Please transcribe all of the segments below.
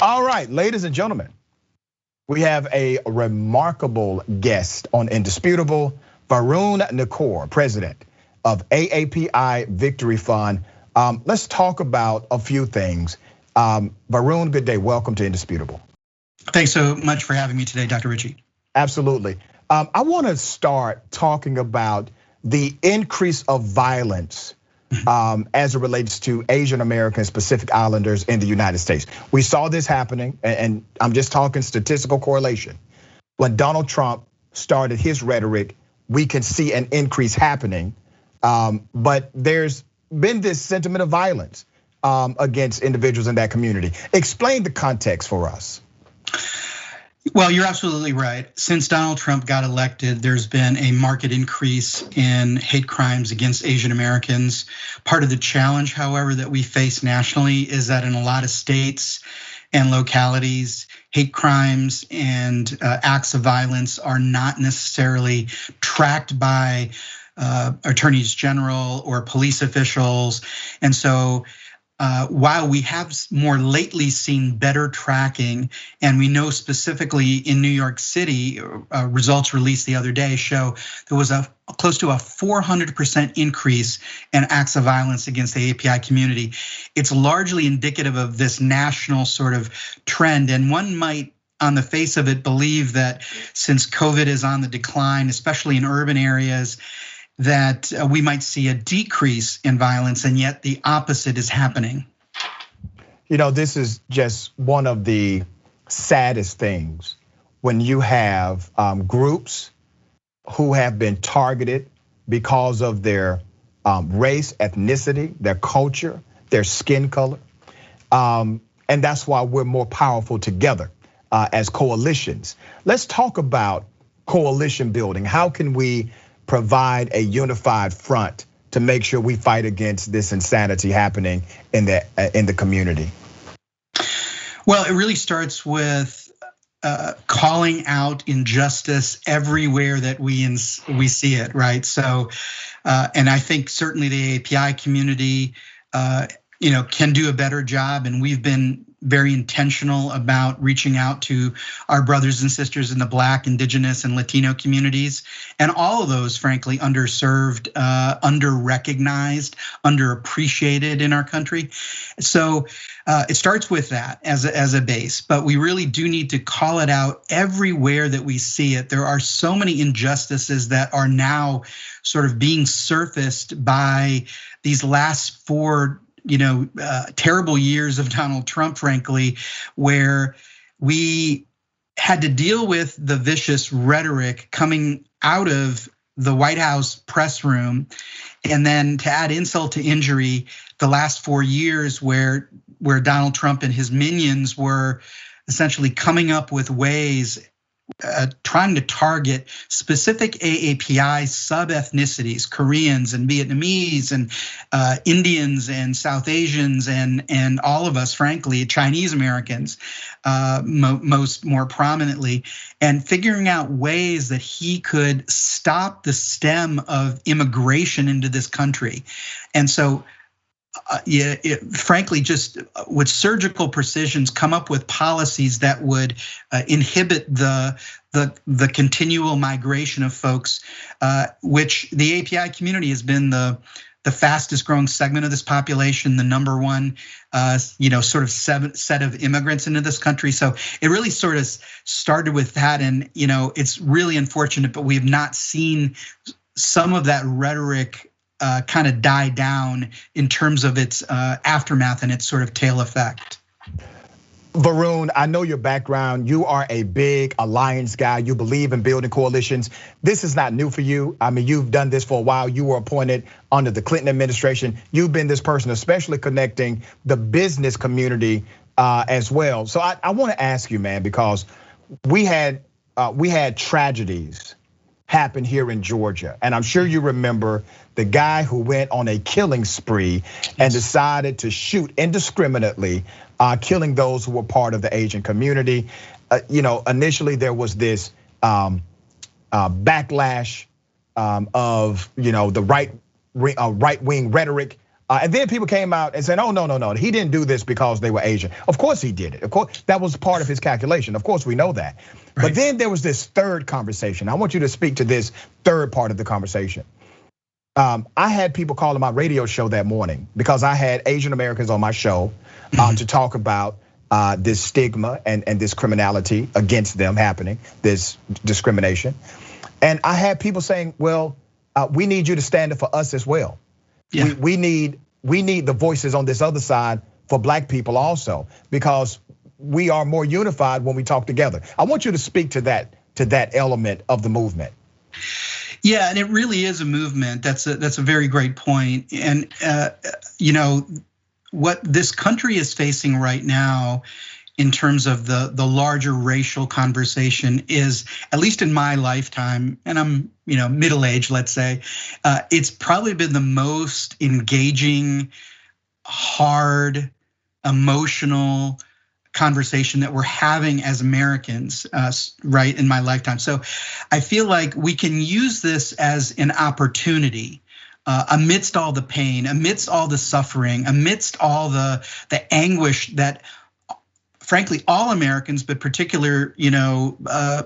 All right, ladies and gentlemen, we have a remarkable guest on Indisputable, Varun Nikore, president of AAPI Victory Fund. Let's talk about a few things. Varun, good day. Welcome to Indisputable. Thanks so much for having me today, Dr. Richey. Absolutely. I want to start talking about the increase of violence as it relates to Asian American Pacific Islanders in the United States. We saw this happening, and I'm just talking statistical correlation. When Donald Trump started his rhetoric, we can see an increase happening, but there's been this sentiment of violence against individuals in that community. Explain the context for us. Well, you're absolutely right. Since Donald Trump got elected, there's been a marked increase in hate crimes against Asian Americans. Part of the challenge, however, that we face nationally is that in a lot of states and localities, hate crimes and acts of violence are not necessarily tracked by attorneys general or police officials. And so while we have more lately seen better tracking, and we know specifically in New York City, results released the other day show there was a close to a 400% increase in acts of violence against the AAPI community. It's largely indicative of this national sort of trend, and one might, on the face of it, believe that since COVID is on the decline, especially in urban areas, that we might see a decrease in violence, and yet the opposite is happening. You know, this is just one of the saddest things when you have groups who have been targeted because of their race, ethnicity, their culture, their skin color. And that's why we're more powerful together as coalitions. Let's talk about coalition building. How can we provide a unified front to make sure we fight against this insanity happening in the community? Well, it really starts with calling out injustice everywhere that we see it, right? So, and I think certainly the AAPI community, can do a better job, and we've been very intentional about reaching out to our brothers and sisters in the Black, Indigenous, and Latino communities, and all of those, frankly, underserved, under-recognized, underappreciated in our country. So it starts with that as a base, but we really do need to call it out everywhere that we see it. There are so many injustices that are now sort of being surfaced by these last four terrible years of Donald Trump, frankly, where we had to deal with the vicious rhetoric coming out of the White House press room. And then to add insult to injury, the last 4 years where Donald Trump and his minions were essentially coming up with ways trying to target specific AAPI sub-ethnicities, Koreans and Vietnamese and Indians and South Asians and all of us, frankly, Chinese Americans, more prominently, and figuring out ways that he could stop the stem of immigration into this country. And so, frankly, just with surgical precisions, come up with policies that would inhibit the continual migration of folks, which the AAPI community has been the fastest growing segment of this population, the number one, sort of set of immigrants into this country. So it really sort of started with that, and it's really unfortunate, but we have not seen some of that rhetoric kind of die down in terms of its aftermath and its sort of tail effect. Varun, I know your background. You are a big alliance guy. You believe in building coalitions. This is not new for you. I mean, you've done this for a while. You were appointed under the Clinton administration. You've been this person, especially connecting the business community as well. So I want to ask you, man, because we had tragedies happen here in Georgia, and I'm sure you remember the guy who went on a killing spree and decided to shoot indiscriminately, killing those who were part of the Asian community. Initially there was this backlash of the right-wing rhetoric And then people came out and said, oh, no, he didn't do this because they were Asian. Of course he did it. Of course, that was part of his calculation. Of course, we know that. Right. But then there was this third conversation. I want you to speak to this third part of the conversation. I had people calling my radio show that morning because I had Asian Americans on my show to talk about this stigma and this criminality against them happening, this discrimination. And I had people saying, well, we need you to stand up for us as well. Yeah. We need the voices on this other side for black people also, because we are more unified when we talk together. I want you to speak to that element of the movement. Yeah, and it really is a movement. That's a very great point. And you know, what this country is facing right now in terms of the larger racial conversation is, at least in my lifetime, and I'm middle-aged, let's say, it's probably been the most engaging, hard, emotional conversation that we're having as Americans, right, in my lifetime. So I feel like we can use this as an opportunity amidst all the pain, amidst all the suffering, amidst all the anguish that, frankly, all Americans, but particular,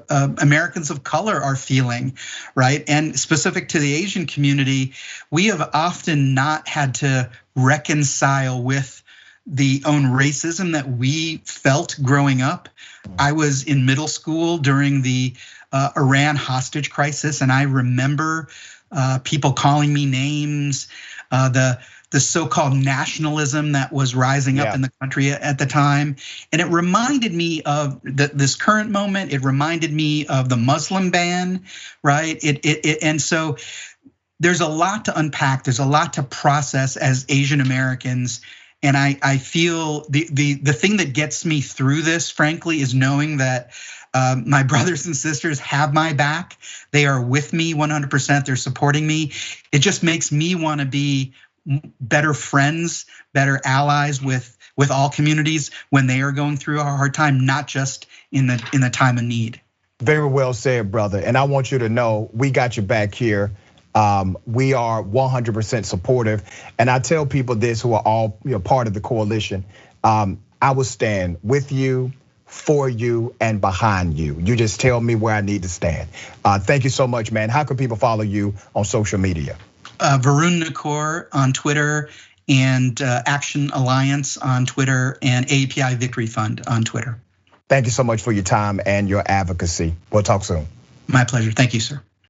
Americans of color are feeling, right? And specific to the Asian community, we have often not had to reconcile with the own racism that we felt growing up. I was in middle school during the Iran hostage crisis, and I remember people calling me names, the so-called nationalism that was rising up in the country at the time. And it reminded me of this current moment. It reminded me of the Muslim ban, right? And so there's a lot to unpack. There's a lot to process as Asian Americans. And I feel the thing that gets me through this, frankly, is knowing that my brothers and sisters have my back. They are with me 100%. They're supporting me. It just makes me want to be better friends, better allies with all communities when they are going through a hard time, not just in the time of need. Very well said, brother. And I want you to know we got your back here. We are 100% supportive. And I tell people this who are all part of the coalition, I will stand with you, for you, and behind you. You just tell me where I need to stand. Thank you so much, man. How can people follow you on social media? Varun Nikore on Twitter, and Action Alliance on Twitter, and AAPI Victory Fund on Twitter. Thank you so much for your time and your advocacy. We'll talk soon. My pleasure. Thank you, sir.